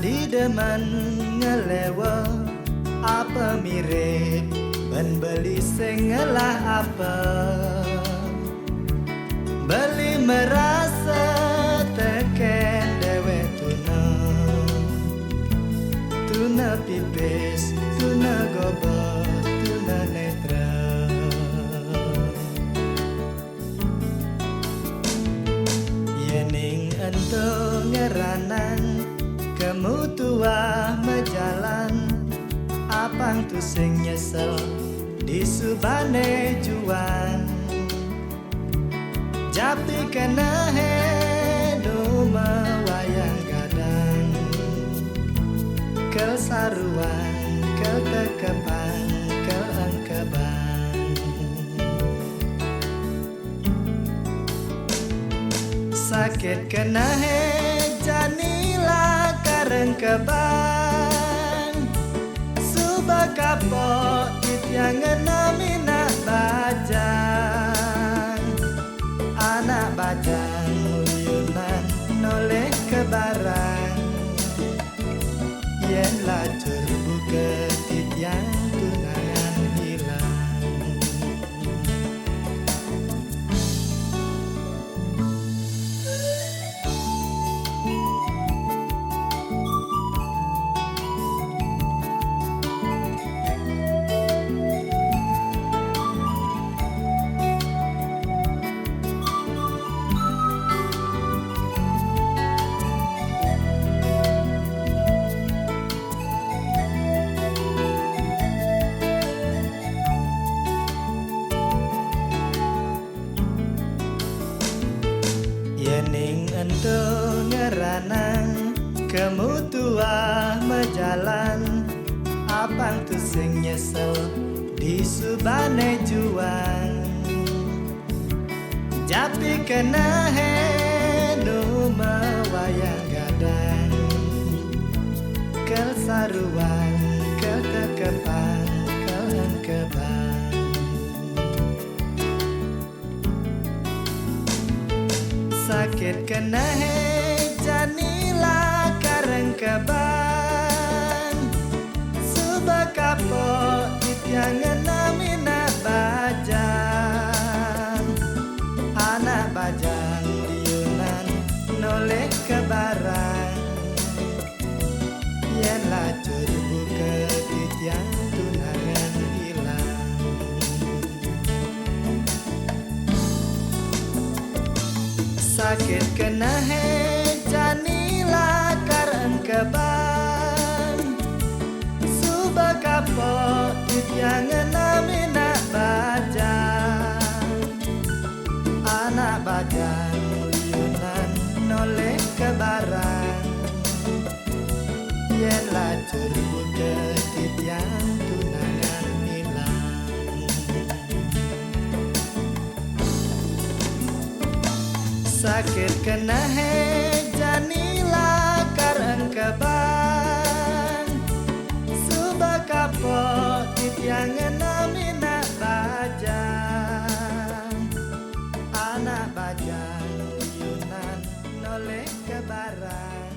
Di demen ngelewa apa mirip ben beli sing ngelah apa beli merasa teken dewe tuna pipis tuna gobo tuna netra yening ento ngeranan kamu tua mejalan apang tu sing nyesel di subane juang japi kena hedo mawayang gadang kel saruan kel kekepan kel angkebang sakit kena he janila kareng kebang subak kapok yang ngenamina bajang anak bajang uyunan noleh ke barang yen lacur buka titiang tunangan hilang yening ento ngeranang kamu tua mejalan apang tu sing nyesel di subane juang japi kena heno mawayang gadang kel saruan kel kekepan kel angkebang sakit kena he janila kareng kebang subak kapok titiang ngenamina bajang anak bajang liunan noleh ke barang yen lacur buka titiang tunangan hilang sakit kena he janila kareng kebang subak kapok titiang ngenamina bajang anak bajang liunan noleh ke barang yen lacur buka titiang tunangan hilang sakit kena he janila kareng kebang subak kapok titiang ngenamina bajang anak bajang liunan noleh ke barang